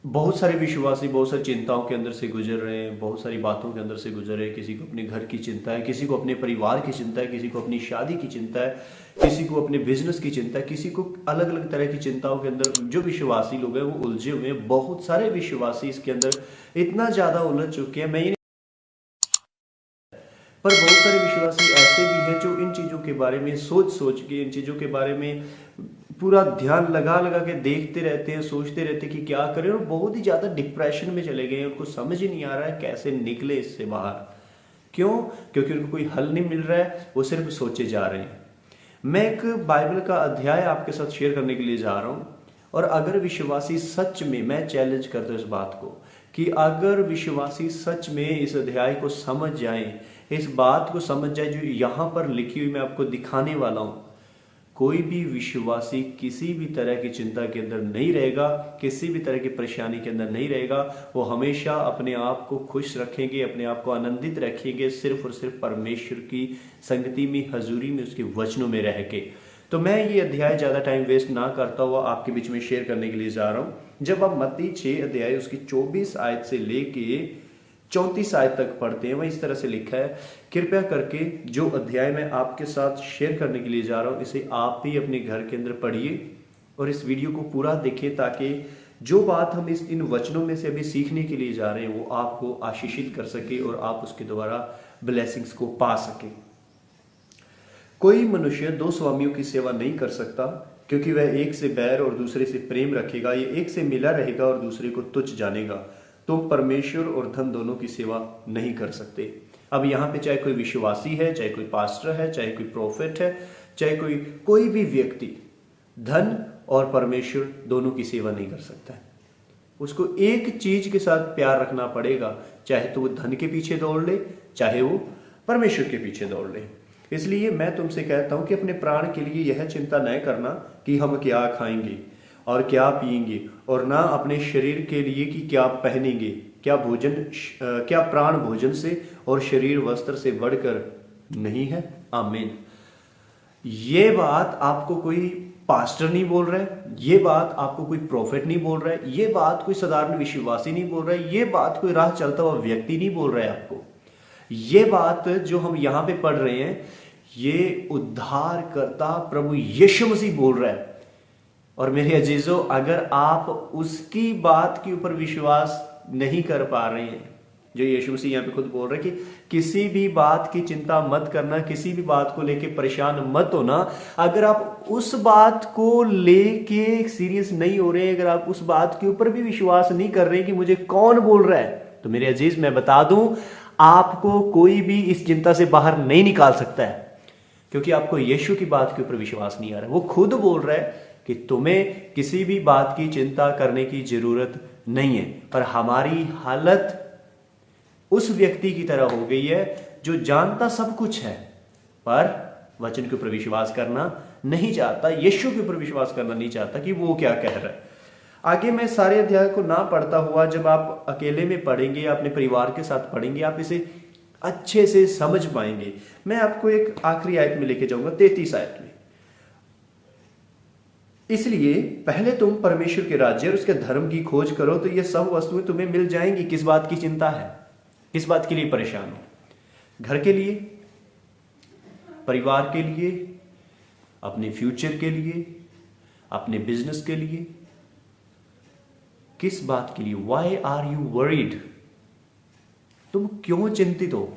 बहुत सारे विश्वासी बहुत सारी चिंताओं के अंदर से गुजर रहे हैं, बहुत सारी बातों के अंदर से गुजर रहे हैं। किसी को अपने घर की चिंता है, किसी को अपने परिवार की चिंता है, किसी को अपनी शादी की चिंता है, किसी को अपने बिजनेस की चिंता है, किसी को अलग अलग तरह की चिंताओं के अंदर जो विश्वासी लोग हैं वो उलझे हुए हैं। बहुत सारे विश्वासी इसके अंदर इतना ज्यादा उलझ चुके हैं, मैं ये पर बहुत सारे विश्वासी ऐसे भी हैं जो इन चीज़ों के बारे में सोच सोच के, इन चीज़ों के बारे में पूरा ध्यान लगा लगा के देखते रहते हैं, सोचते रहते हैं कि क्या करें, और बहुत ही ज़्यादा डिप्रेशन में चले गए हैं। उनको समझ ही नहीं आ रहा है कैसे निकले इससे बाहर। क्यों? क्योंकि उनको कोई हल नहीं मिल रहा है, वो सिर्फ सोचे जा रहे हैं। मैं एक बाइबल का अध्याय आपके साथ शेयर करने के लिए जा रहा हूँ, और अगर विश्वासी सच में, मैं चैलेंज करता हूँ इस बात को कि अगर विश्वासी सच में इस अध्याय को समझ जाएं, इस बात को समझ जाए जो यहाँ पर लिखी हुई मैं आपको दिखाने वाला हूँ, कोई भी विश्वासी किसी भी तरह की चिंता के अंदर नहीं रहेगा, किसी भी तरह की परेशानी के अंदर नहीं रहेगा। वो हमेशा अपने आप को खुश रखेंगे, अपने आप को आनंदित रखेंगे, सिर्फ और सिर्फ परमेश्वर की संगति में, हजूरी में, उसके वचनों में रह के। तो मैं ये अध्याय ज़्यादा टाइम वेस्ट ना करता हुआ आपके बीच में शेयर करने के लिए जा रहा हूँ। जब आप मत्ती 6 अध्याय उसकी 24 आयत से लेके 34 आयत तक पढ़ते हैं, वह इस तरह से लिखा है। कृपया करके जो अध्याय मैं आपके साथ शेयर करने के लिए जा रहा हूँ, इसे आप भी अपने घर के अंदर पढ़िए और इस वीडियो को पूरा देखें, ताकि जो बात हम इन वचनों में से अभी सीखने के लिए जा रहे हैं वो आपको आशीषित कर सके और आप उसके द्वारा ब्लेसिंग्स को पा सके। कोई मनुष्य दो स्वामियों की सेवा नहीं कर सकता, क्योंकि वह एक से बैर और दूसरे से प्रेम रखेगा, ये एक से मिला रहेगा और दूसरे को तुच्छ जानेगा। तुम परमेश्वर और धन दोनों की सेवा नहीं कर सकते। अब यहाँ पे चाहे कोई विश्वासी है, चाहे कोई पास्टर है, चाहे कोई प्रोफेट है, चाहे कोई भी व्यक्ति धन और परमेश्वर दोनों की सेवा नहीं कर सकता है। उसको एक चीज के साथ प्यार रखना पड़ेगा, चाहे तो वो धन के पीछे दौड़ ले, चाहे वो परमेश्वर के पीछे दौड़ ले। इसलिए मैं तुमसे कहता हूं कि अपने प्राण के लिए यह चिंता न करना कि हम क्या खाएंगे और क्या पिएंगे, और ना अपने शरीर के लिए कि क्या पहनेंगे। क्या प्राण भोजन से और शरीर वस्त्र से बढ़कर नहीं है? आमीन। ये बात आपको कोई पास्टर नहीं बोल रहा है, ये बात आपको कोई प्रोफेट नहीं बोल रहा है, ये बात कोई साधारण विश्वासी नहीं बोल रहा है, ये बात कोई राह चलता हुआ व्यक्ति नहीं बोल रहा है आपको। ये बात जो हम यहां पे पढ़ रहे हैं, ये उद्धार करता प्रभु यीशु मसीह बोल रहा है। और मेरे अजीजों, अगर आप उसकी बात के ऊपर विश्वास नहीं कर पा रहे हैं, जो यीशु मसीह यहाँ पे खुद बोल रहे हैं कि किसी भी बात की चिंता मत करना, किसी भी बात को लेके परेशान मत होना, अगर आप उस बात को लेके सीरियस नहीं हो रहे हैं, अगर आप उस बात के ऊपर भी विश्वास नहीं कर रहे कि मुझे कौन बोल रहा है, तो मेरे अजीज मैं बता दूं, आपको कोई भी इस चिंता से बाहर नहीं निकाल सकता है, क्योंकि आपको यीशु की बात के ऊपर विश्वास नहीं आ रहा है। वो खुद बोल रहा है कि तुम्हें किसी भी बात की चिंता करने की जरूरत नहीं है। पर हमारी हालत उस व्यक्ति की तरह हो गई है जो जानता सब कुछ है, पर वचन के ऊपर विश्वास करना नहीं चाहता, यीशु के ऊपर विश्वास करना नहीं चाहता कि वो क्या कह रहा है। आगे मैं सारे अध्याय को ना पढ़ता हुआ, जब आप अकेले में पढ़ेंगे, अपने परिवार के साथ पढ़ेंगे, आप इसे अच्छे से समझ पाएंगे। मैं आपको एक आखिरी आयत में लेके जाऊंगा, 33 आयत में। इसलिए पहले तुम परमेश्वर के राज्य और उसके धर्म की खोज करो, तो ये सब वस्तुएं तुम्हें मिल जाएंगी। किस बात की चिंता है? किस बात के लिए परेशान हो? घर के लिए, परिवार के लिए, अपने फ्यूचर के लिए, अपने बिजनेस के लिए, किस बात के लिए? Why are you worried? तुम क्यों चिंतित हो?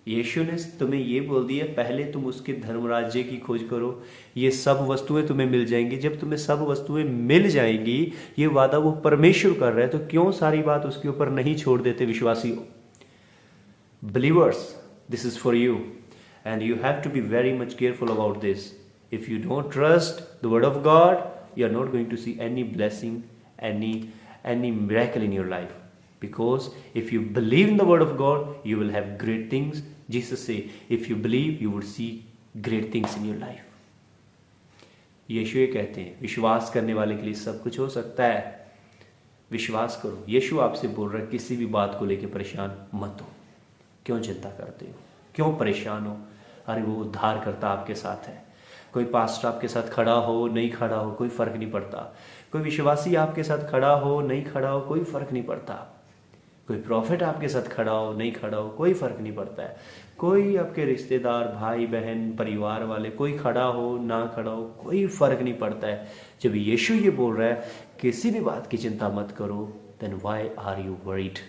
यीशु ने तुम्हें यह बोल दिया, पहले तुम उसके धर्म राज्य की खोज करो, ये सब वस्तुएं तुम्हें मिल जाएंगी। जब तुम्हें सब वस्तुएं मिल जाएंगी, ये वादा वो परमेश्वर कर रहा है, तो क्यों सारी बात उसके ऊपर नहीं छोड़ देते विश्वासियों? Believers, this is for you and you have to be very much careful about this. If you don't trust the word of God, you are not going to see any blessing, any miracle in your life. Because if you believe in the word of God, you will have great things. Jesus say, if you believe, you would see great things in your life. यीशु ये कहते हैं, विश्वास करने वाले के लिए सब कुछ हो सकता है। विश्वास करो। यीशु आपसे बोल रहा है, किसी भी बात को लेकर परेशान मत हो। क्यों चिंता करते हो? क्यों परेशान हो? अरे वो उद्धार करता आपके साथ है। कोई पास्टर आपके साथ खड़ा हो नहीं खड़ा हो कोई फ़र्क नहीं पड़ता, कोई विश्वासी आपके साथ खड़ा हो नहीं खड़ा हो कोई फ़र्क नहीं पड़ता, कोई प्रॉफिट आपके साथ खड़ा हो नहीं खड़ा हो कोई फ़र्क नहीं पड़ता है, कोई आपके रिश्तेदार भाई बहन परिवार वाले कोई खड़ा हो ना खड़ा हो कोई फ़र्क नहीं पड़ता है। जब यीशु ये बोल रहा है किसी भी बात की चिंता मत करो, then why are you worried,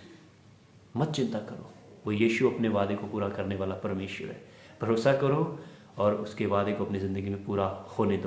मत चिंता करो, वो यीशु अपने वादे को पूरा करने वाला परमेश्वर है। भरोसा करो और उसके वादे को अपनी ज़िंदगी में पूरा होने दो।